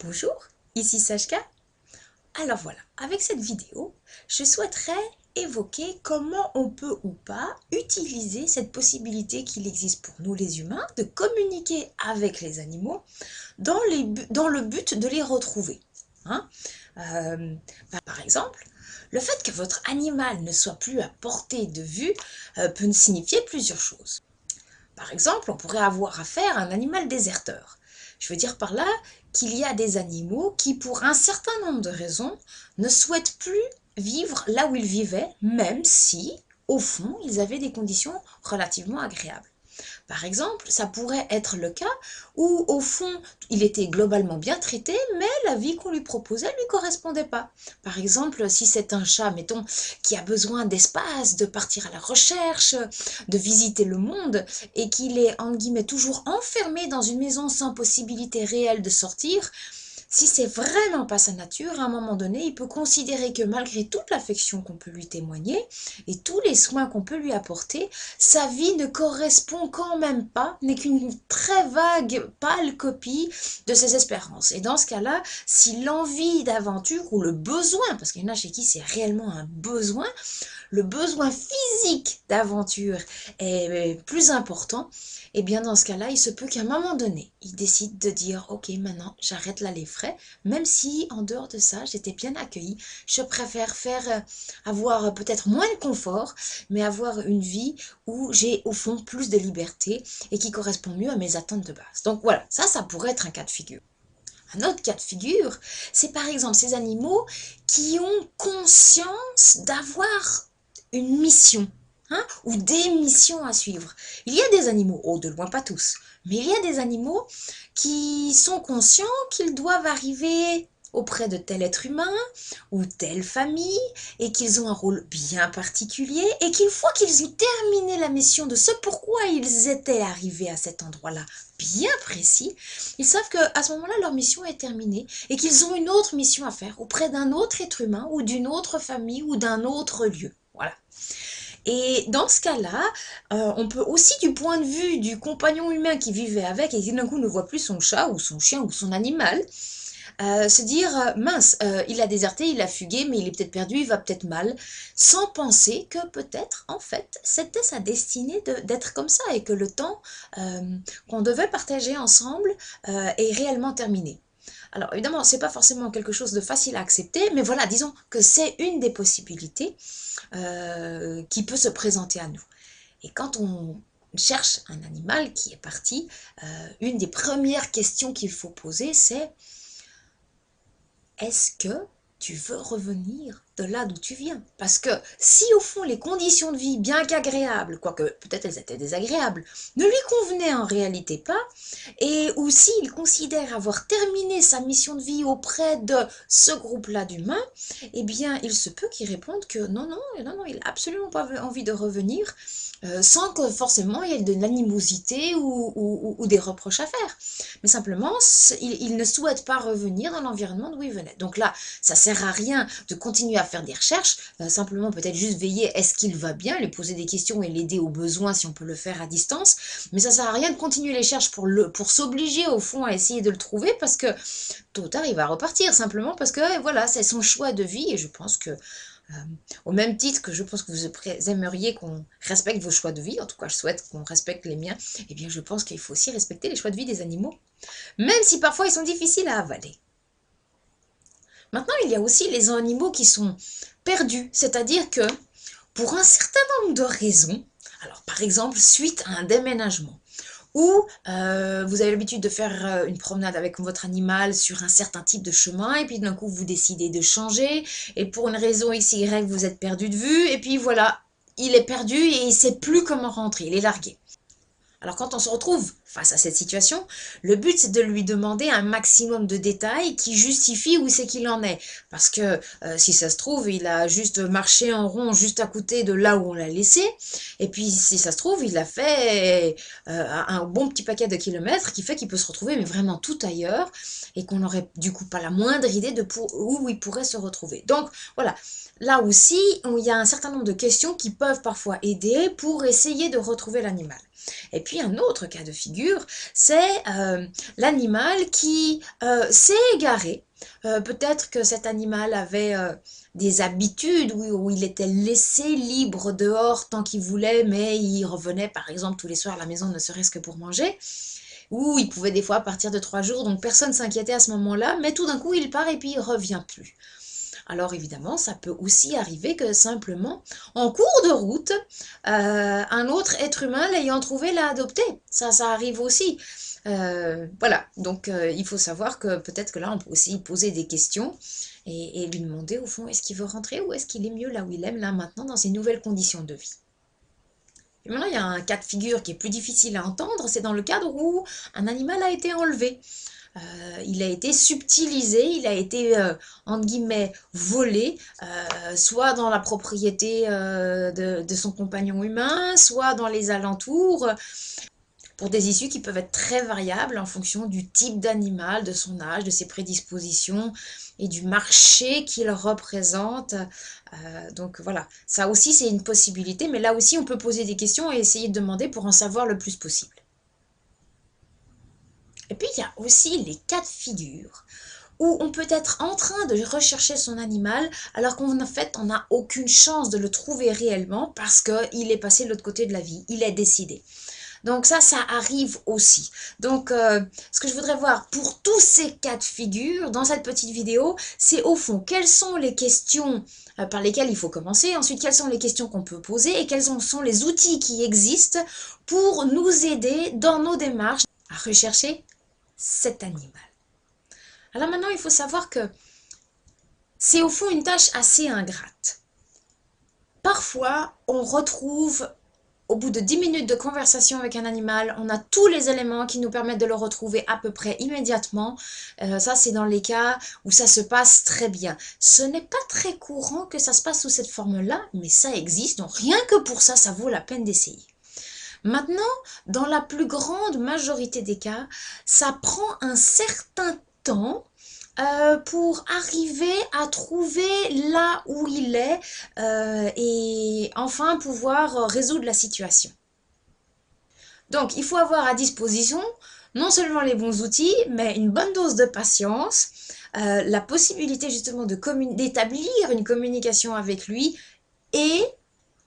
Bonjour, ici Sajka. Alors voilà, avec cette vidéo, je souhaiterais évoquer comment on peut ou pas utiliser cette possibilité qu'il existe pour nous les humains de communiquer avec les animaux dans le but de les retrouver. Hein. Par exemple, le fait que votre animal ne soit plus à portée de vue peut signifier plusieurs choses. Par exemple, on pourrait avoir affaire à un animal déserteur. Je veux dire par là qu'il y a des animaux qui, pour un certain nombre de raisons, ne souhaitent plus vivre là où ils vivaient, même si, au fond, ils avaient des conditions relativement agréables. Par exemple, ça pourrait être le cas où, au fond, il était globalement bien traité, mais la vie qu'on lui proposait ne lui correspondait pas. Par exemple, si c'est un chat, mettons, qui a besoin d'espace, de partir à la recherche, de visiter le monde, et qu'il est, entre guillemets, toujours enfermé dans une maison sans possibilité réelle de sortir, si c'est vraiment pas sa nature, à un moment donné, il peut considérer que malgré toute l'affection qu'on peut lui témoigner et tous les soins qu'on peut lui apporter, sa vie ne correspond quand même pas, n'est qu'une très vague, pâle copie de ses espérances. Et dans ce cas-là, si l'envie d'aventure ou le besoin, parce qu'il y en a chez qui c'est réellement un besoin, le besoin physique d'aventure est plus important, et bien dans ce cas-là, il se peut qu'à un moment donné, il décide de dire « Ok, maintenant, j'arrête là les frais, même si en dehors de ça, j'étais bien accueilli. Je préfère avoir peut-être moins de confort, mais avoir une vie où j'ai au fond plus de liberté et qui correspond mieux à mes attentes de base. » Donc voilà, ça pourrait être un cas de figure. Un autre cas de figure, c'est par exemple ces animaux qui ont conscience d'avoir une mission, hein, ou des missions à suivre. Il y a des animaux, de loin pas tous, mais il y a des animaux qui sont conscients qu'ils doivent arriver auprès de tel être humain ou telle famille et qu'ils ont un rôle bien particulier et qu'une fois qu'ils ont terminé la mission de ce pourquoi ils étaient arrivés à cet endroit-là bien précis, ils savent qu'à ce moment-là, leur mission est terminée et qu'ils ont une autre mission à faire auprès d'un autre être humain ou d'une autre famille ou d'un autre lieu. Voilà. Et dans ce cas-là, on peut aussi du point de vue du compagnon humain qui vivait avec et qui d'un coup ne voit plus son chat ou son chien ou son animal, se dire mince, il a déserté, il a fugué, mais il est peut-être perdu, il va peut-être mal, sans penser que peut-être en fait c'était sa destinée d'être comme ça et que le temps qu'on devait partager ensemble est réellement terminé. Alors évidemment, c'est pas forcément quelque chose de facile à accepter, mais voilà, disons que c'est une des possibilités qui peut se présenter à nous. Et quand on cherche un animal qui est parti, une des premières questions qu'il faut poser, c'est est-ce que tu veux revenir de là d'où tu viens? Parce que si au fond les conditions de vie, bien qu'agréables, quoique peut-être elles étaient désagréables, ne lui convenaient en réalité pas, et ou s'il considère avoir terminé sa mission de vie auprès de ce groupe-là d'humains, eh bien il se peut qu'il réponde que non, il n'a absolument pas envie de revenir, sans que forcément il y ait de l'animosité ou des reproches à faire. Mais simplement, il ne souhaite pas revenir dans l'environnement d'où il venait. Donc là, ça sert à rien de continuer à faire des recherches, simplement peut-être juste veiller, est-ce qu'il va bien, lui poser des questions et l'aider au besoin si on peut le faire à distance. Mais ça sert à rien de continuer les recherches pour s'obliger au fond à essayer de le trouver parce que tôt ou tard il va repartir, simplement parce que voilà, c'est son choix de vie et je pense que au même titre que je pense que vous aimeriez qu'on respecte vos choix de vie, en tout cas je souhaite qu'on respecte les miens, eh bien je pense qu'il faut aussi respecter les choix de vie des animaux, même si parfois ils sont difficiles à avaler. Maintenant, il y a aussi les animaux qui sont perdus, c'est-à-dire que pour un certain nombre de raisons, alors par exemple suite à un déménagement, ou vous avez l'habitude de faire une promenade avec votre animal sur un certain type de chemin, et puis d'un coup vous décidez de changer, et pour une raison X, Y, vous êtes perdu de vue, et puis voilà, il est perdu et il ne sait plus comment rentrer, il est largué. Alors quand on se retrouve face à cette situation, le but c'est de lui demander un maximum de détails qui justifient où c'est qu'il en est. Parce que si ça se trouve, il a juste marché en rond juste à côté de là où on l'a laissé. Et puis si ça se trouve, il a fait un bon petit paquet de kilomètres qui fait qu'il peut se retrouver mais vraiment tout ailleurs. Et qu'on n'aurait du coup pas la moindre idée de où il pourrait se retrouver. Donc voilà, là aussi, il y a un certain nombre de questions qui peuvent parfois aider pour essayer de retrouver l'animal. Et puis un autre cas de figure, c'est l'animal qui s'est égaré. Peut-être que cet animal avait des habitudes où il était laissé libre dehors tant qu'il voulait, mais il revenait par exemple tous les soirs à la maison ne serait-ce que pour manger, ou il pouvait des fois partir de 3 jours, donc personne s'inquiétait à ce moment-là, mais tout d'un coup il part et puis il revient plus. Alors évidemment, ça peut aussi arriver que simplement, en cours de route, un autre être humain l'ayant trouvé l'a adopté. Ça arrive aussi. Voilà, donc il faut savoir que peut-être que là, on peut aussi poser des questions et lui demander au fond, est-ce qu'il veut rentrer ou est-ce qu'il est mieux là où il aime, là maintenant, dans ses nouvelles conditions de vie. Et maintenant, il y a un cas de figure qui est plus difficile à entendre, c'est dans le cadre où un animal a été enlevé. Il a été subtilisé, il a été, entre guillemets, volé, soit dans la propriété de son compagnon humain, soit dans les alentours, pour des issues qui peuvent être très variables en fonction du type d'animal, de son âge, de ses prédispositions et du marché qu'il représente. Donc voilà, ça aussi c'est une possibilité, mais là aussi on peut poser des questions et essayer de demander pour en savoir le plus possible. Et puis il y a aussi les cas de figure où on peut être en train de rechercher son animal alors qu'en fait on n'a aucune chance de le trouver réellement parce qu'il est passé de l'autre côté de la vie, il est décidé. Donc ça arrive aussi. Donc ce que je voudrais voir pour tous ces cas de figure dans cette petite vidéo, c'est au fond quelles sont les questions par lesquelles il faut commencer, ensuite quelles sont les questions qu'on peut poser et quels sont les outils qui existent pour nous aider dans nos démarches à rechercher cet animal. Alors maintenant, il faut savoir que c'est au fond une tâche assez ingrate. Parfois, on retrouve, au bout de 10 minutes de conversation avec un animal, on a tous les éléments qui nous permettent de le retrouver à peu près immédiatement. Ça, c'est dans les cas où ça se passe très bien. Ce n'est pas très courant que ça se passe sous cette forme-là, mais ça existe. Donc rien que pour ça, ça vaut la peine d'essayer. Maintenant, dans la plus grande majorité des cas, ça prend un certain temps pour arriver à trouver là où il est et enfin pouvoir résoudre la situation. Donc, il faut avoir à disposition non seulement les bons outils, mais une bonne dose de patience, la possibilité justement d'établir une communication avec lui et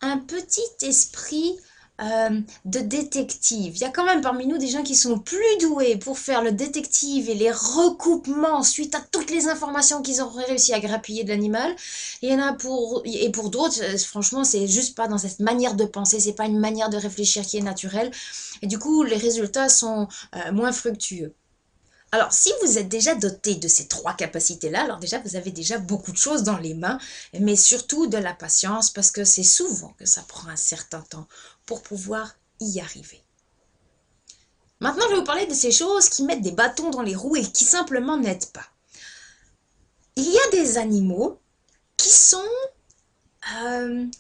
un petit esprit de détective. Il y a quand même parmi nous des gens qui sont plus doués pour faire le détective et les recoupements suite à toutes les informations qu'ils auraient réussi à grappiller de l'animal. Il y en a pour d'autres, franchement, c'est juste pas dans cette manière de penser, c'est pas une manière de réfléchir qui est naturelle. Et du coup, les résultats sont moins fructueux. Alors, si vous êtes déjà doté de ces 3 capacités-là, alors déjà, vous avez déjà beaucoup de choses dans les mains, mais surtout de la patience, parce que c'est souvent que ça prend un certain temps pour pouvoir y arriver. Maintenant, je vais vous parler de ces choses qui mettent des bâtons dans les roues et qui simplement n'aident pas. Il y a des animaux qui sont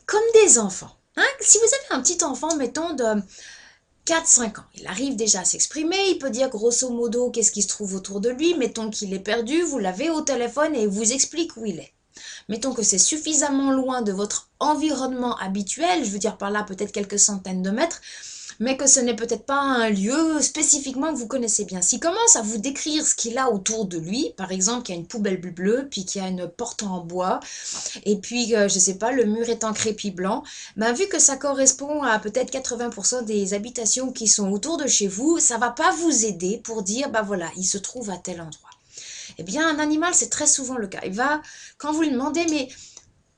comme des enfants. Hein? Si vous avez un petit enfant, mettons, de 4-5 ans. Il arrive déjà à s'exprimer, il peut dire grosso modo qu'est-ce qui se trouve autour de lui. Mettons qu'il est perdu, vous l'avez au téléphone et il vous explique où il est. Mettons que c'est suffisamment loin de votre environnement habituel, je veux dire par là peut-être quelques centaines de mètres, mais que ce n'est peut-être pas un lieu spécifiquement que vous connaissez bien. S'il commence à vous décrire ce qu'il a autour de lui, par exemple qu'il y a une poubelle bleue, puis qu'il y a une porte en bois, et puis, je sais pas, le mur est en crépi blanc, ben, vu que ça correspond à peut-être 80% des habitations qui sont autour de chez vous, ça va pas vous aider pour dire, bah voilà, il se trouve à tel endroit. Eh bien, un animal, c'est très souvent le cas. Il va, quand vous lui demandez, mais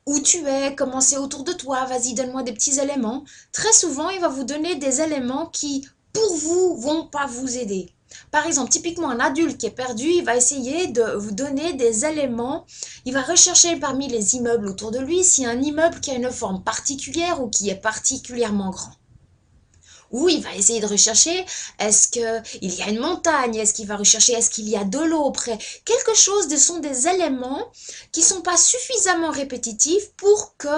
où tu es, comment c'est autour de toi, vas-y, donne-moi des petits éléments. Très souvent, il va vous donner des éléments qui, pour vous, vont pas vous aider. Par exemple, typiquement, un adulte qui est perdu, il va essayer de vous donner des éléments. Il va rechercher parmi les immeubles autour de lui s'il y a un immeuble qui a une forme particulière ou qui est particulièrement grand. Ou il va essayer de rechercher, est-ce qu'il y a une montagne, est-ce qu'il va rechercher, est-ce qu'il y a de l'eau près. Quelque chose, ce sont des éléments qui ne sont pas suffisamment répétitifs pour que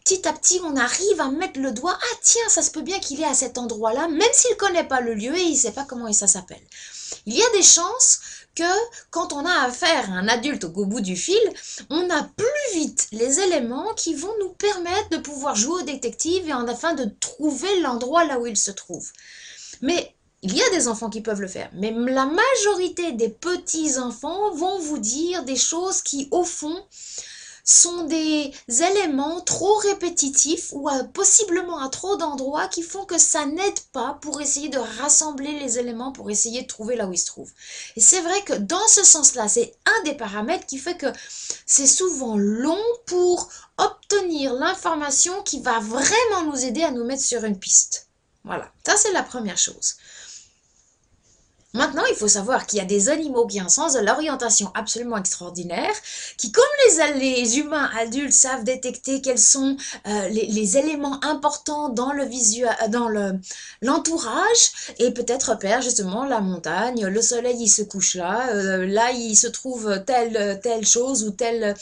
petit à petit on arrive à mettre le doigt, ah tiens, ça se peut bien qu'il est à cet endroit-là, même s'il ne connaît pas le lieu et il ne sait pas comment ça s'appelle. Il y a des chances que quand on a affaire à un adulte au bout du fil, on a plus vite les éléments qui vont nous permettre de pouvoir jouer au détective et afin de trouver l'endroit là où il se trouve. Mais il y a des enfants qui peuvent le faire, mais la majorité des petits-enfants vont vous dire des choses qui, au fond, sont des éléments trop répétitifs ou possiblement à trop d'endroits qui font que ça n'aide pas pour essayer de rassembler les éléments, pour essayer de trouver là où ils se trouvent. Et c'est vrai que dans ce sens-là, c'est un des paramètres qui fait que c'est souvent long pour obtenir l'information qui va vraiment nous aider à nous mettre sur une piste. Voilà, ça c'est la première chose. Maintenant, il faut savoir qu'il y a des animaux qui ont un sens de l'orientation absolument extraordinaire, qui, comme les humains adultes, savent détecter quels sont les éléments importants dans le visuel, dans l'entourage, et peut-être repèrent justement la montagne, le soleil il se couche là, là il se trouve telle chose ou tel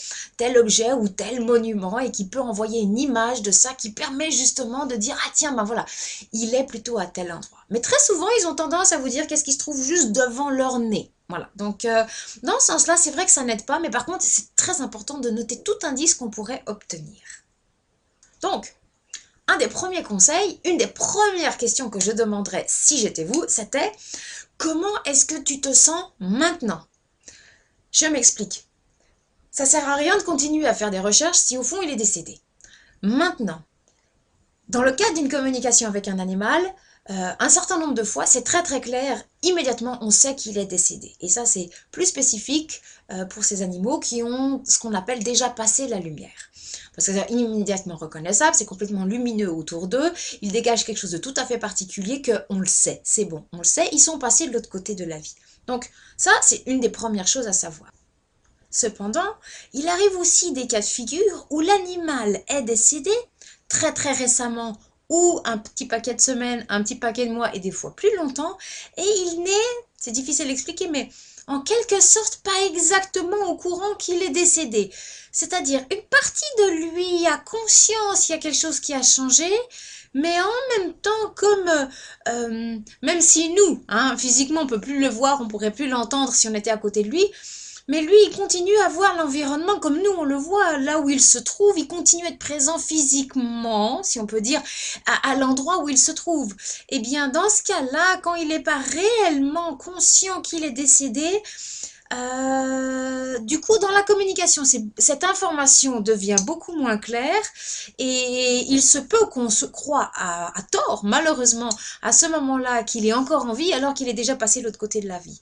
objet ou tel monument, et qui peut envoyer une image de ça qui permet justement de dire ah tiens ben voilà, il est plutôt à tel endroit. Mais très souvent, ils ont tendance à vous dire qu'est-ce qui se trouve juste devant leur nez. Voilà, donc dans ce sens-là, c'est vrai que ça n'aide pas, mais par contre, c'est très important de noter tout indice qu'on pourrait obtenir. Donc, un des premiers conseils, une des premières questions que je demanderais si j'étais vous, c'était « Comment est-ce que tu te sens maintenant ?» Je m'explique. Ça sert à rien de continuer à faire des recherches si au fond il est décédé. Maintenant, dans le cadre d'une communication avec un animal, un certain nombre de fois, c'est très très clair, immédiatement on sait qu'il est décédé. Et ça c'est plus spécifique pour ces animaux qui ont ce qu'on appelle déjà passé la lumière. Parce que c'est immédiatement reconnaissable, c'est complètement lumineux autour d'eux, ils dégagent quelque chose de tout à fait particulier qu'on le sait, c'est bon, on le sait, ils sont passés de l'autre côté de la vie. Donc ça c'est une des premières choses à savoir. Cependant, il arrive aussi des cas de figure où l'animal est décédé très très récemment ou un petit paquet de semaines, un petit paquet de mois et des fois plus longtemps, et il n'est, c'est difficile à expliquer, mais en quelque sorte pas exactement au courant qu'il est décédé. C'est-à-dire une partie de lui a conscience qu'il y a quelque chose qui a changé, mais en même temps, comme même si nous, physiquement, on peut plus le voir, on pourrait plus l'entendre si on était à côté de lui, mais lui, il continue à voir l'environnement comme nous, on le voit, là où il se trouve, il continue à être présent physiquement, si on peut dire, à l'endroit où il se trouve. Eh bien, dans ce cas-là, quand il n'est pas réellement conscient qu'il est décédé, du coup, dans la communication, cette information devient beaucoup moins claire et il se peut qu'on se croie à tort, malheureusement, à ce moment-là, qu'il est encore en vie alors qu'il est déjà passé de l'autre côté de la vie.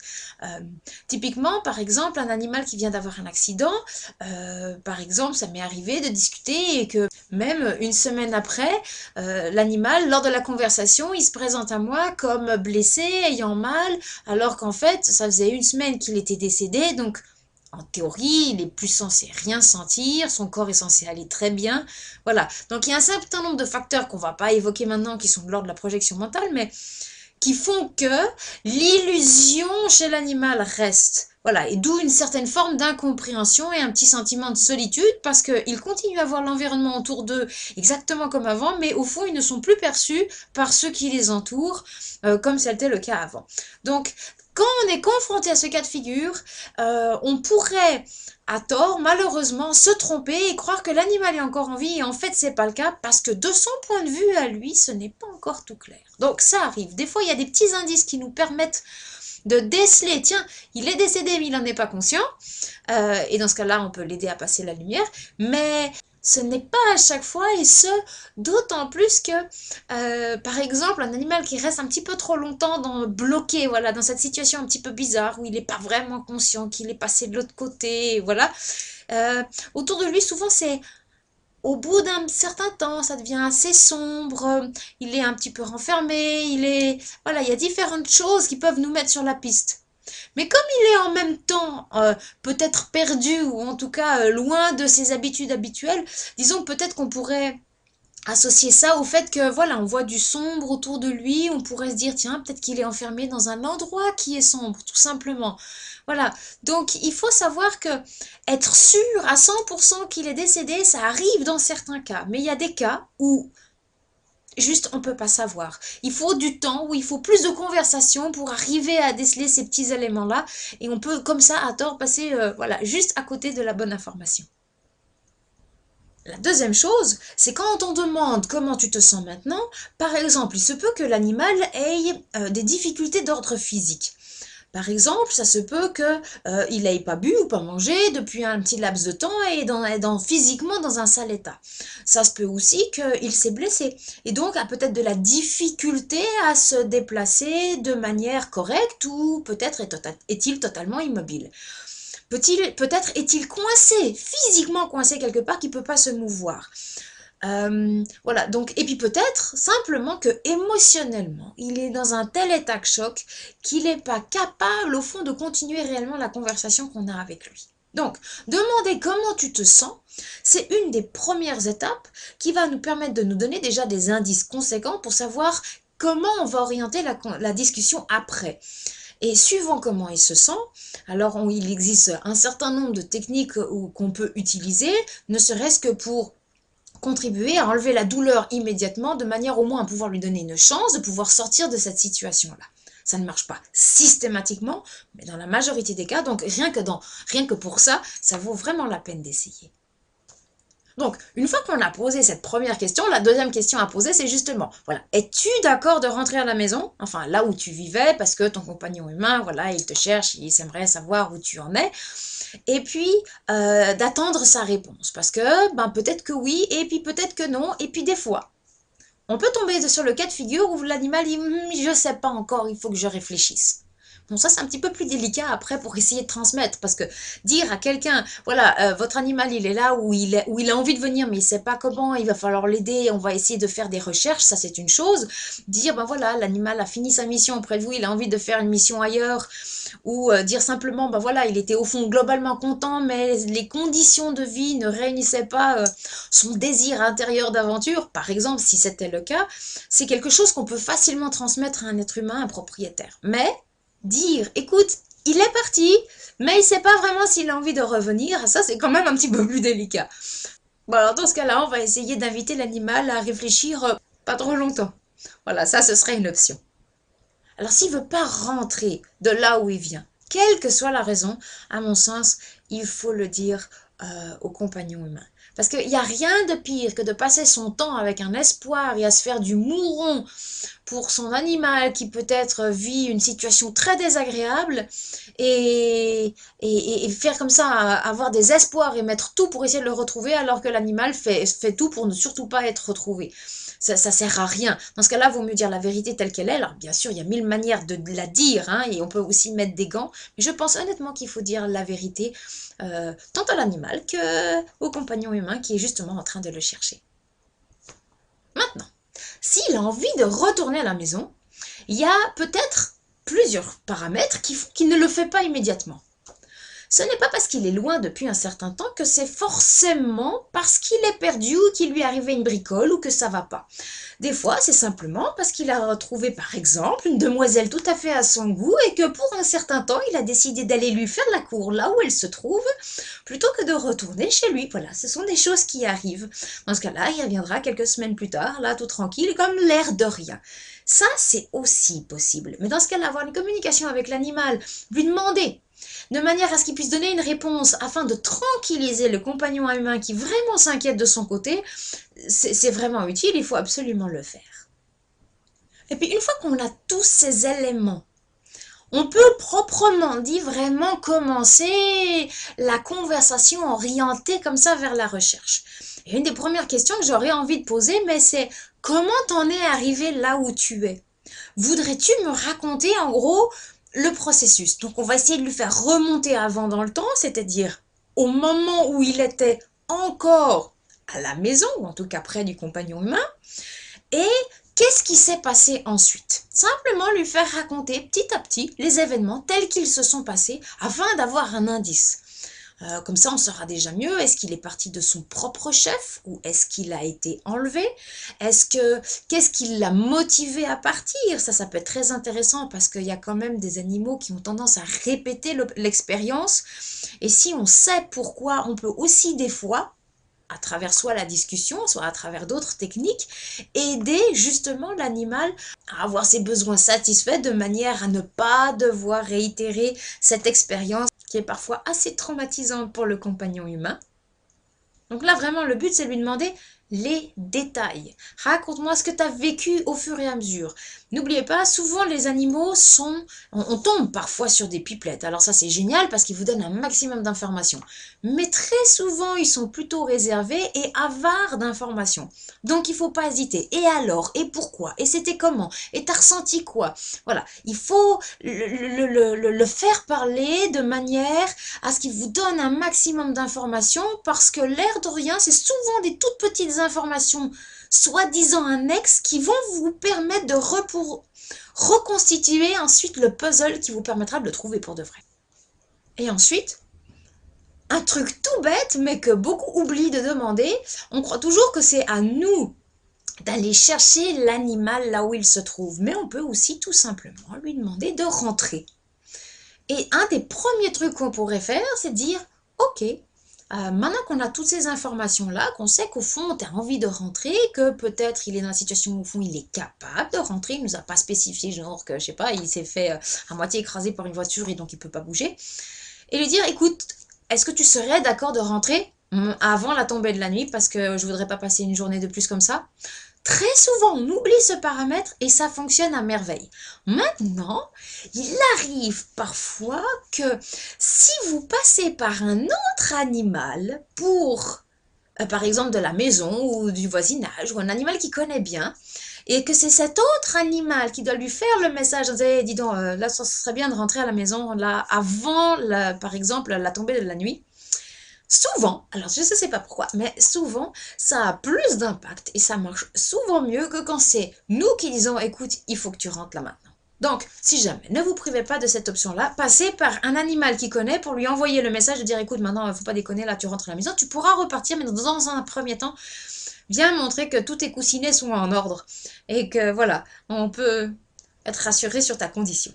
Typiquement, par exemple, un animal qui vient d'avoir un accident, par exemple, ça m'est arrivé de discuter et que même une semaine après, l'animal, lors de la conversation, il se présente à moi comme blessé, ayant mal, alors qu'en fait, ça faisait une semaine qu'il était décédé, donc en théorie, il est plus censé rien sentir, son corps est censé aller très bien, voilà. Donc il y a un certain nombre de facteurs qu'on va pas évoquer maintenant, qui sont de l'ordre de la projection mentale, mais qui font que l'illusion chez l'animal reste. Voilà, et d'où une certaine forme d'incompréhension et un petit sentiment de solitude, parce qu'ils continuent à voir l'environnement autour d'eux exactement comme avant, mais au fond, ils ne sont plus perçus par ceux qui les entourent, comme c'était le cas avant. Donc, quand on est confronté à ce cas de figure, on pourrait, à tort, malheureusement, se tromper et croire que l'animal est encore en vie, et en fait, c'est pas le cas, parce que de son point de vue à lui, ce n'est pas encore tout clair. Donc, ça arrive. Des fois, il y a des petits indices qui nous permettent de déceler, tiens, il est décédé, mais il n'en est pas conscient, et dans ce cas-là, on peut l'aider à passer la lumière, mais ce n'est pas à chaque fois, et ce, d'autant plus que, par exemple, un animal qui reste un petit peu trop longtemps bloqué, voilà, dans cette situation un petit peu bizarre, où il n'est pas vraiment conscient qu'il est passé de l'autre côté, voilà, autour de lui, souvent, c'est au bout d'un certain temps, ça devient assez sombre, il est un petit peu renfermé, voilà, il y a différentes choses qui peuvent nous mettre sur la piste. Mais comme il est en même temps peut-être perdu ou en tout cas loin de ses habitudes habituelles, disons que peut-être qu'on pourrait associer ça au fait que voilà, on voit du sombre autour de lui, on pourrait se dire tiens, peut-être qu'il est enfermé dans un endroit qui est sombre, tout simplement. Voilà, donc il faut savoir que être sûr à 100% qu'il est décédé, ça arrive dans certains cas, mais il y a des cas où juste on ne peut pas savoir. Il faut du temps ou il faut plus de conversation pour arriver à déceler ces petits éléments-là et on peut comme ça à tort passer voilà, juste à côté de la bonne information. La deuxième chose, c'est quand on demande comment tu te sens maintenant, par exemple, il se peut que l'animal ait des difficultés d'ordre physique. Par exemple, ça se peut qu'il n'ait pas bu ou pas mangé depuis un petit laps de temps et physiquement dans un sale état. Ça se peut aussi qu'il s'est blessé et donc a peut-être de la difficulté à se déplacer de manière correcte ou peut-être est-il totalement immobile. Peut-être est-il coincé, physiquement coincé quelque part qui ne peut pas se mouvoir. Voilà, donc, et puis peut-être simplement que émotionnellement, il est dans un tel état de choc qu'il n'est pas capable au fond de continuer réellement la conversation qu'on a avec lui. Donc, demander comment tu te sens, c'est une des premières étapes qui va nous permettre de nous donner déjà des indices conséquents pour savoir comment on va orienter la discussion après. Et suivant comment il se sent, alors il existe un certain nombre de techniques qu'on peut utiliser, ne serait-ce que pour contribuer à enlever la douleur immédiatement, de manière au moins à pouvoir lui donner une chance de pouvoir sortir de cette situation-là. Ça ne marche pas systématiquement, mais dans la majorité des cas, donc rien que pour ça, ça vaut vraiment la peine d'essayer. Donc, une fois qu'on a posé cette première question, la deuxième question à poser, c'est justement, voilà, es-tu d'accord de rentrer à la maison, enfin là où tu vivais, parce que ton compagnon humain, voilà, il te cherche, il aimerait savoir où tu en es, et puis d'attendre sa réponse, parce que ben, peut-être que oui, et puis peut-être que non, et puis des fois, on peut tomber sur le cas de figure où l'animal dit je sais pas encore, il faut que je réfléchisse. Bon, ça, c'est un petit peu plus délicat après pour essayer de transmettre. Parce que dire à quelqu'un, voilà, votre animal, il est là où il a envie de venir, mais il ne sait pas comment, il va falloir l'aider, on va essayer de faire des recherches, ça, c'est une chose. Dire, ben voilà, l'animal a fini sa mission auprès de vous, il a envie de faire une mission ailleurs. Ou dire simplement, ben voilà, il était au fond globalement content, mais les conditions de vie ne réunissaient pas son désir intérieur d'aventure. Par exemple, si c'était le cas, c'est quelque chose qu'on peut facilement transmettre à un être humain, un propriétaire. Mais dire, écoute, il est parti, mais il ne sait pas vraiment s'il a envie de revenir, ça c'est quand même un petit peu plus délicat. Bon, alors dans ce cas-là, on va essayer d'inviter l'animal à réfléchir pas trop longtemps. Voilà, ça ce serait une option. Alors s'il ne veut pas rentrer de là où il vient, quelle que soit la raison, à mon sens, il faut le dire au compagnon humain. Parce qu'il n'y a rien de pire que de passer son temps avec un espoir et à se faire du mouron pour son animal qui peut-être vit une situation très désagréable et faire comme ça, avoir des espoirs et mettre tout pour essayer de le retrouver alors que l'animal fait tout pour ne surtout pas être retrouvé. Ça sert à rien. Dans ce cas-là, il vaut mieux dire la vérité telle qu'elle est. Alors bien sûr, il y a mille manières de la dire hein, et on peut aussi mettre des gants. Mais je pense honnêtement qu'il faut dire la vérité tant à l'animal qu'au compagnon humain qui est justement en train de le chercher. Maintenant, s'il a envie de retourner à la maison, il y a peut-être plusieurs paramètres qui font qu'il ne le fait pas immédiatement. Ce n'est pas parce qu'il est loin depuis un certain temps que c'est forcément parce qu'il est perdu ou qu'il lui est arrivé une bricole ou que ça va pas. Des fois, c'est simplement parce qu'il a retrouvé par exemple une demoiselle tout à fait à son goût et que pour un certain temps, il a décidé d'aller lui faire la cour là où elle se trouve plutôt que de retourner chez lui. Voilà, ce sont des choses qui arrivent. Dans ce cas-là, il reviendra quelques semaines plus tard, là tout tranquille, comme l'air de rien. Ça, c'est aussi possible. Mais dans ce cas-là, avoir une communication avec l'animal, lui demander de manière à ce qu'il puisse donner une réponse afin de tranquilliser le compagnon humain qui vraiment s'inquiète de son côté, c'est vraiment utile, il faut absolument le faire. Et puis une fois qu'on a tous ces éléments, on peut proprement dit vraiment commencer la conversation orientée comme ça vers la recherche. Et une des premières questions que j'aurais envie de poser, mais c'est comment t'en es arrivé là où tu es? Voudrais-tu me raconter en gros le processus? Donc on va essayer de lui faire remonter avant dans le temps, c'est-à-dire au moment où il était encore à la maison, ou en tout cas près du compagnon humain, et qu'est-ce qui s'est passé ensuite? Simplement lui faire raconter petit à petit les événements tels qu'ils se sont passés afin d'avoir un indice. Comme ça, on saura déjà mieux. Est-ce qu'il est parti de son propre chef ou est-ce qu'il a été enlevé? Qu'est-ce qui l'a motivé à partir? Ça peut être très intéressant parce qu'il y a quand même des animaux qui ont tendance à répéter l'expérience. Et si on sait pourquoi, on peut aussi des fois à travers soit la discussion, soit à travers d'autres techniques, aider justement l'animal à avoir ses besoins satisfaits de manière à ne pas devoir réitérer cette expérience qui est parfois assez traumatisante pour le compagnon humain. Donc là, vraiment, le but, c'est de lui demander les détails. Raconte-moi ce que tu as vécu au fur et à mesure. N'oubliez pas, souvent les animaux sont... On tombe parfois sur des pipelettes. Alors ça, c'est génial parce qu'ils vous donnent un maximum d'informations. Mais très souvent, ils sont plutôt réservés et avares d'informations. Donc, il ne faut pas hésiter. Et alors? Et pourquoi? Et c'était comment? Et t'as ressenti quoi? Voilà. Il faut le faire parler de manière à ce qu'il vous donne un maximum d'informations parce que l'air de rien, c'est souvent des toutes petites informations, soi-disant annexes, qui vont vous permettre de reconstituer ensuite le puzzle qui vous permettra de le trouver pour de vrai. Et ensuite, un truc tout bête, mais que beaucoup oublient de demander, on croit toujours que c'est à nous d'aller chercher l'animal là où il se trouve, mais on peut aussi tout simplement lui demander de rentrer. Et un des premiers trucs qu'on pourrait faire, c'est dire, ok, maintenant qu'on a toutes ces informations-là, qu'on sait qu'au fond, tu as envie de rentrer, que peut-être il est dans la situation où au fond, il est capable de rentrer, il ne nous a pas spécifié, genre que, je sais pas, il s'est fait à moitié écraser par une voiture et donc il ne peut pas bouger. Et lui dire, écoute, est-ce que tu serais d'accord de rentrer avant la tombée de la nuit parce que je voudrais pas passer une journée de plus comme ça? Très souvent, on oublie ce paramètre et ça fonctionne à merveille. Maintenant, il arrive parfois que si vous passez par un autre animal pour, par exemple, de la maison ou du voisinage ou un animal qu'il connaît bien, et que c'est cet autre animal qui doit lui faire le message, dis donc, là, ça serait bien de rentrer à la maison là, avant, par exemple, la tombée de la nuit. Souvent, alors je ne sais pas pourquoi, mais souvent, ça a plus d'impact et ça marche souvent mieux que quand c'est nous qui disons, écoute, il faut que tu rentres là maintenant. Donc, si jamais, ne vous privez pas de cette option-là, passez par un animal qui connaît pour lui envoyer le message de dire, écoute, maintenant, il ne faut pas déconner, là, tu rentres à la maison, tu pourras repartir, mais dans un premier temps, viens montrer que tous tes coussinets sont en ordre et que, voilà, on peut être rassuré sur ta condition.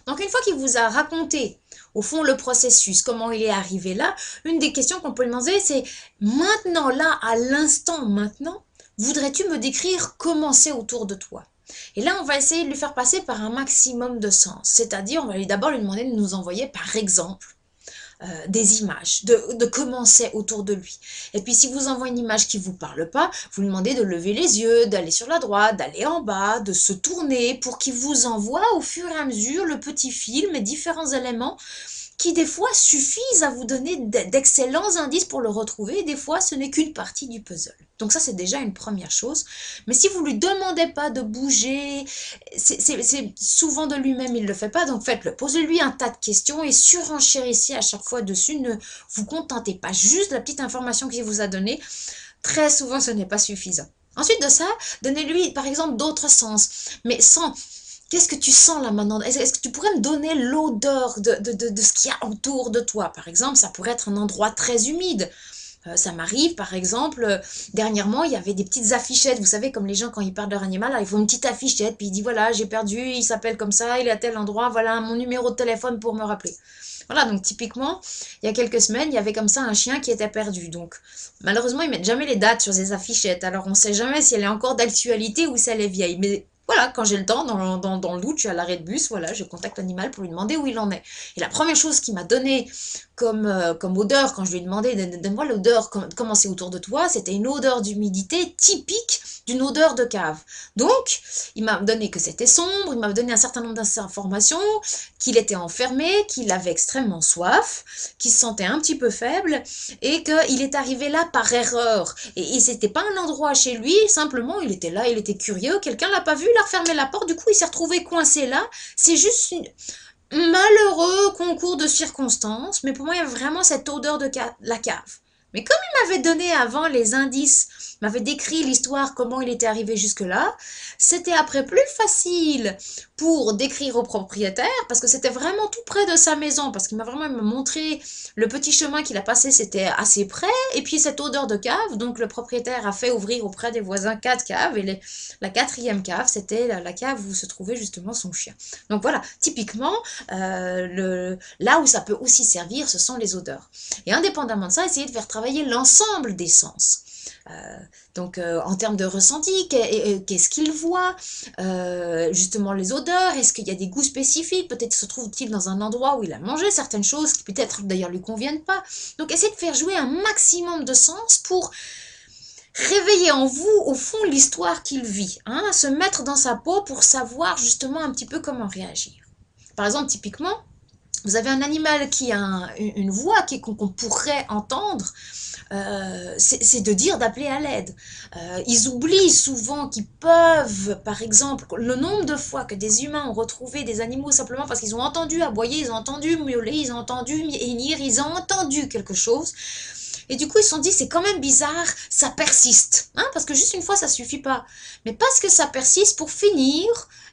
Donc une fois qu'il vous a raconté au fond le processus, comment il est arrivé là, une des questions qu'on peut lui demander c'est maintenant là, à l'instant maintenant, voudrais-tu me décrire comment c'est autour de toi? Et là on va essayer de lui faire passer par un maximum de sens, c'est-à-dire on va d'abord lui demander de nous envoyer par exemple des images, de comment c'est autour de lui. Et puis si vous envoyez une image qui ne vous parle pas, vous lui demandez de lever les yeux, d'aller sur la droite, d'aller en bas, de se tourner pour qu'il vous envoie au fur et à mesure le petit film et différents éléments qui des fois suffisent à vous donner d'excellents indices pour le retrouver, et des fois ce n'est qu'une partie du puzzle. Donc ça c'est déjà une première chose, mais si vous lui demandez pas de bouger, c'est souvent de lui-même il le fait pas, donc faites-le, posez-lui un tas de questions et surenchérissez à chaque fois dessus, ne vous contentez pas juste de la petite information qu'il vous a donnée, très souvent ce n'est pas suffisant. Ensuite de ça, donnez-lui par exemple d'autres sens, mais sans... Qu'est-ce que tu sens là maintenant? Est-ce que tu pourrais me donner l'odeur de ce qu'il y a autour de toi? Par exemple, ça pourrait être un endroit très humide. Ça m'arrive, par exemple, dernièrement, il y avait des petites affichettes. Vous savez, comme les gens, quand ils perdent leur animal, alors, ils font une petite affichette, puis ils disent, voilà, j'ai perdu, il s'appelle comme ça, il est à tel endroit, voilà mon numéro de téléphone pour me rappeler. Voilà, donc typiquement, il y a quelques semaines, il y avait comme ça un chien qui était perdu. Donc, malheureusement, ils mettent jamais les dates sur ces affichettes. Alors, on ne sait jamais si elle est encore d'actualité ou si elle est vieille. Mais voilà, quand j'ai le temps, dans le doute, je suis à l'arrêt de bus, voilà, je contacte l'animal pour lui demander où il en est. Et la première chose qu'il m'a donné comme odeur, quand je lui ai demandé, donne-moi l'odeur, comment c'est autour de toi, c'était une odeur d'humidité typique d'une odeur de cave. Donc, il m'a donné que c'était sombre, il m'a donné un certain nombre d'informations, qu'il était enfermé, qu'il avait extrêmement soif, qu'il se sentait un petit peu faible, et qu'il est arrivé là par erreur. Et c'était pas un endroit chez lui, simplement, il était là, il était curieux, quelqu'un l'a pas vu, il a refermé la porte, du coup, il s'est retrouvé coincé là. C'est juste malheureux concours de circonstances, mais pour moi, il y a vraiment cette odeur de la cave. Mais comme il m'avait donné avant les indices m'avait décrit l'histoire, comment il était arrivé jusque-là. C'était après plus facile pour décrire au propriétaire, parce que c'était vraiment tout près de sa maison, parce qu'il m'a vraiment montré le petit chemin qu'il a passé, c'était assez près, et puis cette odeur de cave, donc le propriétaire a fait ouvrir auprès des voisins 4 caves, et la quatrième cave, c'était la cave où se trouvait justement son chien. Donc voilà, typiquement, là où ça peut aussi servir, ce sont les odeurs. Et indépendamment de ça, essayer de faire travailler l'ensemble des sens. En termes de ressenti, qu'est-ce qu'il voit, justement les odeurs, est-ce qu'il y a des goûts spécifiques, peut-être se trouve-t-il dans un endroit où il a mangé certaines choses qui peut-être d'ailleurs lui conviennent pas. Donc essayez de faire jouer un maximum de sens pour réveiller en vous, au fond, l'histoire qu'il vit, hein, se mettre dans sa peau pour savoir justement un petit peu comment réagir. Par exemple, typiquement, vous avez un animal qui a une voix qu'on pourrait entendre, c'est de dire d'appeler à l'aide. Ils oublient souvent qu'ils peuvent, par exemple, le nombre de fois que des humains ont retrouvé des animaux simplement parce qu'ils ont entendu aboyer, ils ont entendu miauler, ils ont entendu hennir, ils ont entendu quelque chose. Et du coup, ils se sont dit, c'est quand même bizarre, ça persiste. Hein, parce que juste une fois, ça suffit pas. Mais parce que ça persiste, pour finir,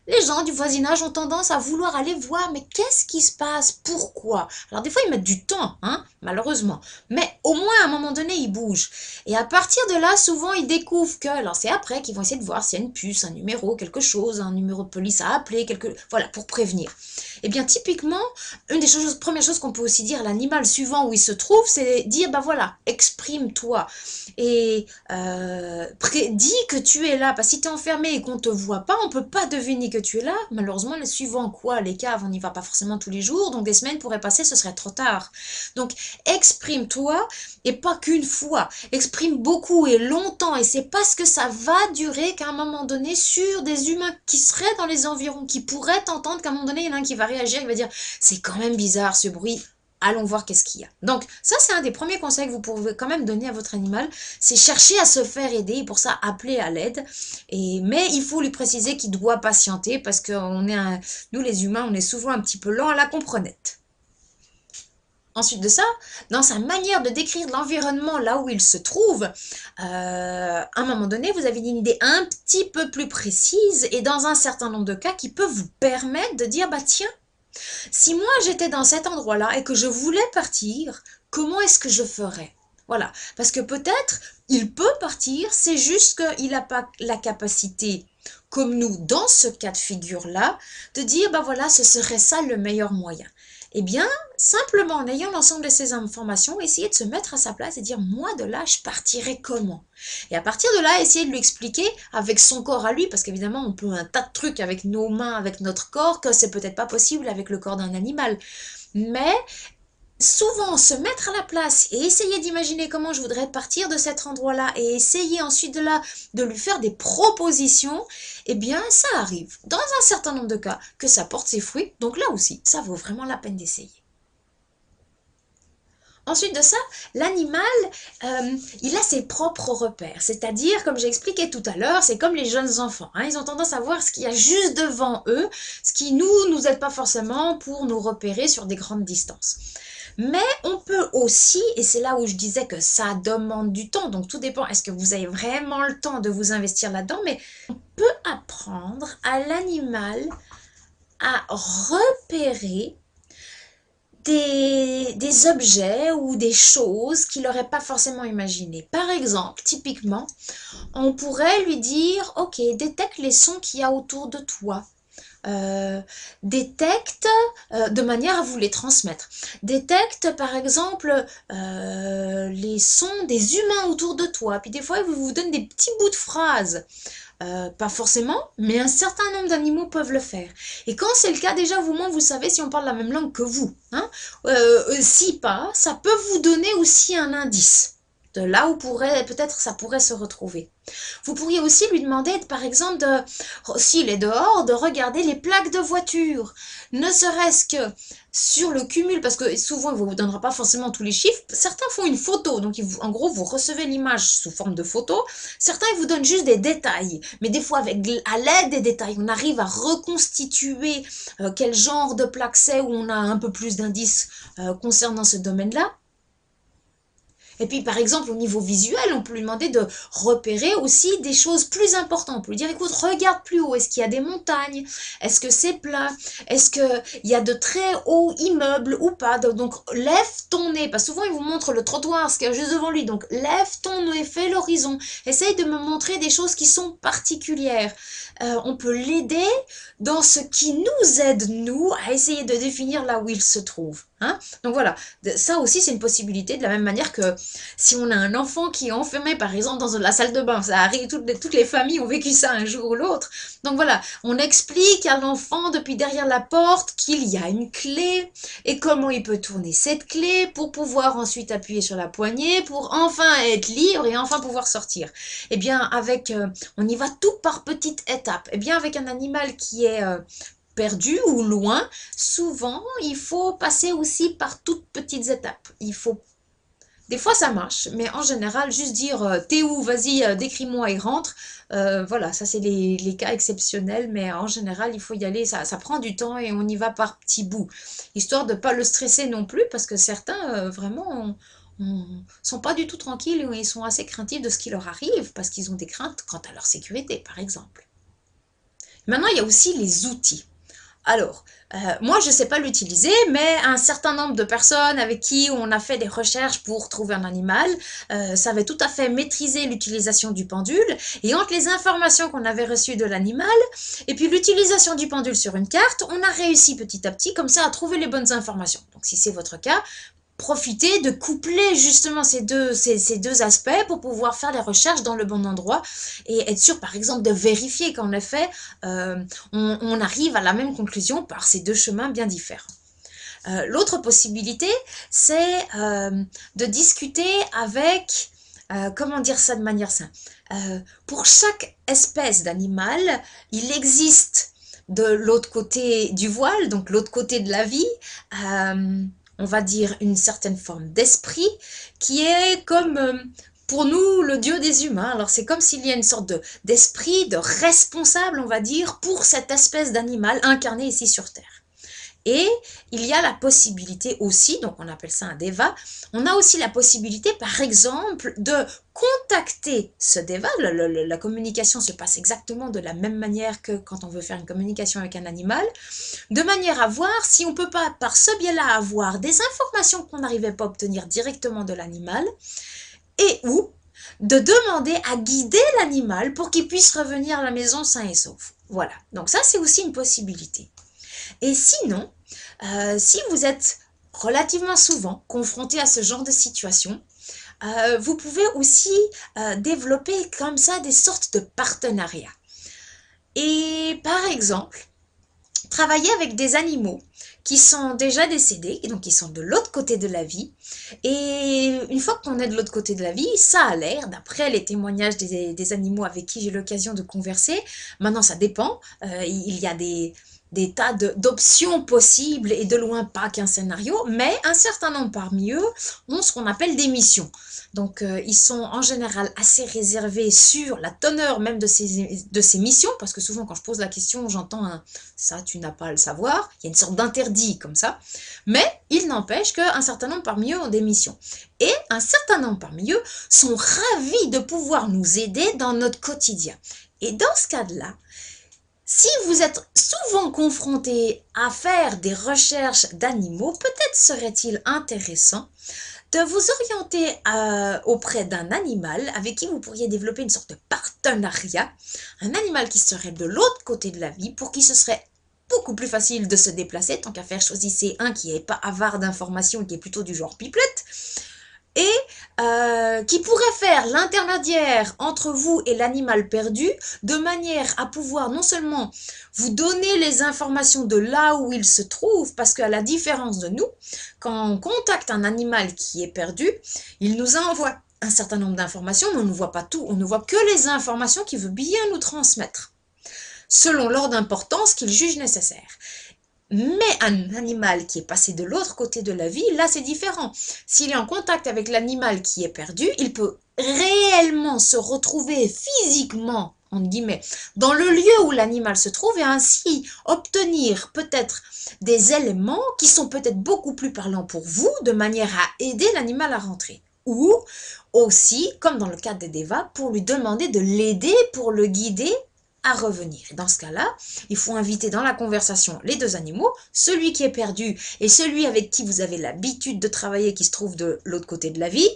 les gens du voisinage ont tendance à vouloir aller voir, mais qu'est-ce qui se passe? Pourquoi? Alors des fois, ils mettent du temps, hein, malheureusement. Mais au moins, à un moment donné, ils bougent. Et à partir de là, souvent, ils découvrent que... Alors c'est après qu'ils vont essayer de voir s'il y a une puce, un numéro, quelque chose, un numéro de police à appeler, voilà, pour prévenir. Eh bien, typiquement, une des premières choses qu'on peut aussi dire à l'animal suivant où il se trouve, c'est dire, bah voilà, exprime-toi et dis que tu es là. Parce que si tu es enfermé et qu'on ne te voit pas, on ne peut pas deviner que tu es là. Malheureusement, les suivants, quoi, les caves, on n'y va pas forcément tous les jours, donc des semaines pourraient passer, ce serait trop tard. Donc, exprime-toi et pas qu'une fois. Exprime beaucoup et longtemps, et c'est parce que ça va durer qu'à un moment donné, sur des humains qui seraient dans les environs, qui pourraient t'entendre, qu'à un moment donné, il y en a un qui va réagir, il va dire « c'est quand même bizarre ce bruit ». Allons voir qu'est-ce qu'il y a. Donc ça, c'est un des premiers conseils que vous pouvez quand même donner à votre animal, c'est chercher à se faire aider, et pour ça appeler à l'aide. Mais il faut lui préciser qu'il doit patienter parce que nous les humains, on est souvent un petit peu lents à la comprenette. Ensuite de ça, dans sa manière de décrire l'environnement là où il se trouve, à un moment donné, vous avez une idée un petit peu plus précise et dans un certain nombre de cas qui peut vous permettre de dire, bah tiens, si moi j'étais dans cet endroit-là et que je voulais partir, comment est-ce que je ferais? Voilà, parce que peut-être il peut partir, c'est juste qu'il n'a pas la capacité, comme nous, dans ce cas de figure-là, de dire, bah voilà, ce serait ça le meilleur moyen. Eh bien, simplement en ayant l'ensemble de ces informations, essayer de se mettre à sa place et dire, moi de là, je partirais comment? Et à partir de là, essayer de lui expliquer avec son corps à lui, parce qu'évidemment, on peut un tas de trucs avec nos mains, avec notre corps, que c'est peut-être pas possible avec le corps d'un animal. Mais souvent, se mettre à la place et essayer d'imaginer comment je voudrais partir de cet endroit-là et essayer ensuite de là de lui faire des propositions, eh bien, ça arrive dans un certain nombre de cas que ça porte ses fruits. Donc là aussi, ça vaut vraiment la peine d'essayer. Ensuite de ça, l'animal, il a ses propres repères. C'est-à-dire, comme j'ai expliqué tout à l'heure, c'est comme les jeunes enfants. Hein, ils ont tendance à voir ce qu'il y a juste devant eux, ce qui nous aide pas forcément pour nous repérer sur des grandes distances. Mais on peut aussi, et c'est là où je disais que ça demande du temps, donc tout dépend, est-ce que vous avez vraiment le temps de vous investir là-dedans, mais on peut apprendre à l'animal à repérer des objets ou des choses qu'il n'aurait pas forcément imaginé. Par exemple, typiquement, on pourrait lui dire, ok, détecte les sons qu'il y a autour de toi. Détecte de manière à vous les transmettre. Détecte par exemple les sons des humains autour de toi. Puis des fois, il vous donne des petits bouts de phrases. Pas forcément, mais un certain nombre d'animaux peuvent le faire. Et quand c'est le cas, déjà, vous savez si on parle la même langue que vous. Hein, si pas, ça peut vous donner aussi un indice de là où peut-être ça pourrait se retrouver. Vous pourriez aussi lui demander, par exemple, s'il est dehors, de regarder les plaques de voiture. Ne serait-ce que sur le cumul, parce que souvent, il ne vous donnera pas forcément tous les chiffres. Certains font une photo, donc en gros, vous recevez l'image sous forme de photo. Certains, ils vous donnent juste des détails. Mais des fois, à l'aide des détails, on arrive à reconstituer quel genre de plaque c'est, où on a un peu plus d'indices concernant ce domaine-là. Et puis, par exemple, au niveau visuel, on peut lui demander de repérer aussi des choses plus importantes. On peut lui dire, écoute, regarde plus haut. Est-ce qu'il y a des montagnes? Est-ce que c'est plat? Est-ce qu'il y a de très hauts immeubles ou pas? Donc, lève ton nez. Parce que souvent, il vous montre le trottoir, ce qu'il y a juste devant lui. Donc, lève ton nez, fais l'horizon. Essaye de me montrer des choses qui sont particulières. On peut l'aider dans ce qui nous aide, nous, à essayer de définir là où il se trouve. Hein? Donc voilà, ça aussi c'est une possibilité, de la même manière que si on a un enfant qui est enfermé par exemple dans la salle de bain, ça arrive, toutes les familles ont vécu ça un jour ou l'autre. Donc voilà, on explique à l'enfant depuis derrière la porte qu'il y a une clé et comment il peut tourner cette clé pour pouvoir ensuite appuyer sur la poignée pour enfin être libre et enfin pouvoir sortir. Eh bien on y va tout par petites étapes. Eh bien avec un animal qui est perdu ou loin, souvent il faut passer aussi par toutes petites étapes. Des fois ça marche, mais en général juste dire t'es où, vas-y décris-moi et rentre. Voilà, ça c'est les cas exceptionnels, mais en général il faut y aller, ça prend du temps et on y va par petits bouts, histoire de ne pas le stresser non plus, parce que certains vraiment sont pas du tout tranquilles et ils sont assez craintifs de ce qui leur arrive, parce qu'ils ont des craintes quant à leur sécurité par exemple. Maintenant il y a aussi les outils. Alors, moi je ne sais pas l'utiliser, mais un certain nombre de personnes avec qui on a fait des recherches pour trouver un animal savaient tout à fait maîtriser l'utilisation du pendule. Et entre les informations qu'on avait reçues de l'animal et puis l'utilisation du pendule sur une carte, on a réussi petit à petit comme ça à trouver les bonnes informations. Donc si c'est votre cas, profitez de coupler justement ces deux aspects pour pouvoir faire les recherches dans le bon endroit et être sûr par exemple de vérifier qu'en effet on arrive à la même conclusion par ces deux chemins bien différents. L'autre possibilité, c'est de discuter avec, comment dire ça de manière simple, pour chaque espèce d'animal, il existe de l'autre côté du voile, donc l'autre côté de la vie, on va dire une certaine forme d'esprit qui est comme pour nous le dieu des humains. Alors c'est comme s'il y a une sorte d'esprit, de responsable, on va dire, pour cette espèce d'animal incarné ici sur Terre. Et il y a la possibilité aussi, donc on appelle ça un deva, on a aussi la possibilité par exemple de contacter ce deva. La communication se passe exactement de la même manière que quand on veut faire une communication avec un animal, de manière à voir si on ne peut pas par ce biais-là avoir des informations qu'on n'arrivait pas à obtenir directement de l'animal, et ou de demander à guider l'animal pour qu'il puisse revenir à la maison sain et sauf. Voilà, donc ça c'est aussi une possibilité. Et sinon, si vous êtes relativement souvent confronté à ce genre de situation, vous pouvez aussi développer comme ça des sortes de partenariats. Et par exemple, travailler avec des animaux qui sont déjà décédés, donc qui sont de l'autre côté de la vie. Et une fois qu'on est de l'autre côté de la vie, ça a l'air, d'après les témoignages des animaux avec qui j'ai l'occasion de converser, maintenant ça dépend, il y a des tas d'options possibles et de loin pas qu'un scénario, mais un certain nombre parmi eux ont ce qu'on appelle des missions. Donc ils sont en général assez réservés sur la teneur même de ces missions, parce que souvent quand je pose la question, j'entends un « ça tu n'as pas à le savoir », il y a une sorte d'interdit comme ça, mais il n'empêche qu'un certain nombre parmi eux ont des missions. Et un certain nombre parmi eux sont ravis de pouvoir nous aider dans notre quotidien. Et dans ce cadre-là, si vous êtes souvent confronté à faire des recherches d'animaux, peut-être serait-il intéressant de vous orienter auprès d'un animal avec qui vous pourriez développer une sorte de partenariat, un animal qui serait de l'autre côté de la vie, pour qui ce serait beaucoup plus facile de se déplacer. Tant qu'à faire, choisissez un qui n'est pas avare d'informations, qui est plutôt du genre pipelette, et qui pourrait faire l'intermédiaire entre vous et l'animal perdu, de manière à pouvoir non seulement vous donner les informations de là où il se trouve, parce qu'à la différence de nous, quand on contacte un animal qui est perdu, il nous envoie un certain nombre d'informations, mais on ne voit pas tout, on ne voit que les informations qu'il veut bien nous transmettre, selon l'ordre d'importance qu'il juge nécessaire. Mais un animal qui est passé de l'autre côté de la vie, là c'est différent. S'il est en contact avec l'animal qui est perdu, il peut réellement se retrouver physiquement, entre guillemets, dans le lieu où l'animal se trouve et ainsi obtenir peut-être des éléments qui sont peut-être beaucoup plus parlants pour vous, de manière à aider l'animal à rentrer. ou aussi, comme dans le cas des Devas, pour lui demander de l'aider, pour le guider à revenir. Et dans ce cas-là, il faut inviter dans la conversation les deux animaux, celui qui est perdu et celui avec qui vous avez l'habitude de travailler qui se trouve de l'autre côté de la vie.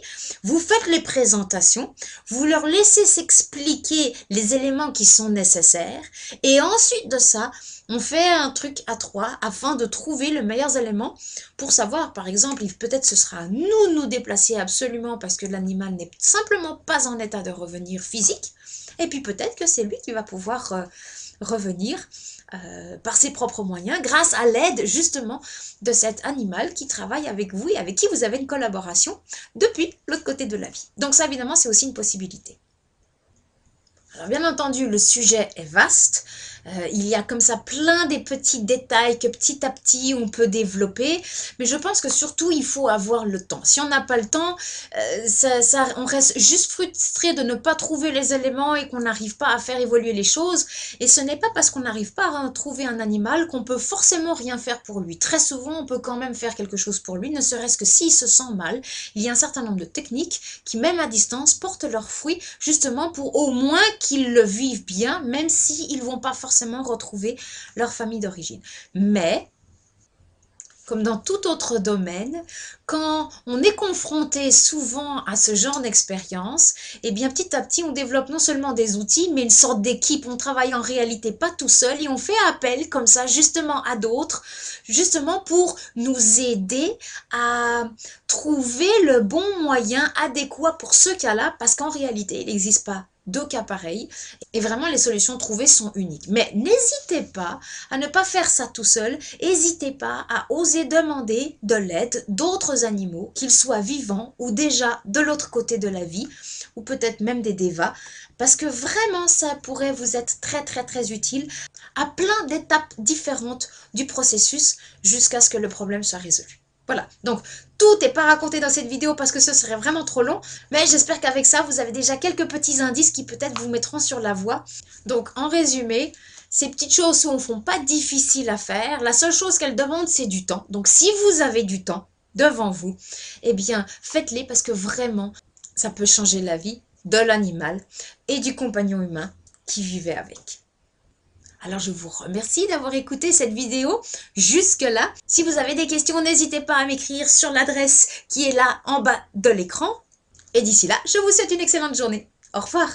Vous faites les présentations, vous leur laissez s'expliquer les éléments qui sont nécessaires et ensuite de ça, on fait un truc à trois afin de trouver les meilleurs éléments pour savoir, par exemple, peut-être ce sera à nous déplacer absolument parce que l'animal n'est simplement pas en état de revenir physique. Et puis peut-être que c'est lui qui va pouvoir revenir par ses propres moyens grâce à l'aide justement de cet animal qui travaille avec vous et avec qui vous avez une collaboration depuis l'autre côté de la vie. Donc ça évidemment c'est aussi une possibilité. Alors bien entendu, le sujet est vaste. Il y a comme ça plein des petits détails que petit à petit on peut développer. Mais je pense que surtout, il faut avoir le temps. Si on n'a pas le temps, on reste juste frustré de ne pas trouver les éléments et qu'on n'arrive pas à faire évoluer les choses. Et ce n'est pas parce qu'on n'arrive pas à trouver un animal qu'on peut forcément rien faire pour lui. Très souvent, on peut quand même faire quelque chose pour lui, ne serait-ce que s'il se sent mal. Il y a un certain nombre de techniques qui, même à distance, portent leurs fruits justement pour au moins qu'ils le vivent bien, même s'ils ne vont pas forcément retrouver leur famille d'origine. Mais, comme dans tout autre domaine, quand on est confronté souvent à ce genre d'expérience, et bien petit à petit on développe non seulement des outils, mais une sorte d'équipe. On travaille en réalité pas tout seul et on fait appel comme ça justement à d'autres, justement pour nous aider à trouver le bon moyen adéquat pour ce cas-là, parce qu'en réalité il n'existe pas deux cas pareils et vraiment les solutions trouvées sont uniques. Mais n'hésitez pas à ne pas faire ça tout seul, n'hésitez pas à oser demander de l'aide d'autres animaux, qu'ils soient vivants ou déjà de l'autre côté de la vie, ou peut-être même des Devas, parce que vraiment ça pourrait vous être très utile à plein d'étapes différentes du processus jusqu'à ce que le problème soit résolu. Voilà, donc tout n'est pas raconté dans cette vidéo parce que ce serait vraiment trop long, mais j'espère qu'avec ça, vous avez déjà quelques petits indices qui peut-être vous mettront sur la voie. Donc en résumé, ces petites choses ne sont pas difficiles à faire, la seule chose qu'elles demandent, c'est du temps. Donc si vous avez du temps devant vous, eh bien faites-les parce que vraiment, ça peut changer la vie de l'animal et du compagnon humain qui vivait avec. Alors je vous remercie d'avoir écouté cette vidéo jusque-là. Si vous avez des questions, n'hésitez pas à m'écrire sur l'adresse qui est là en bas de l'écran. Et d'ici là, je vous souhaite une excellente journée. Au revoir.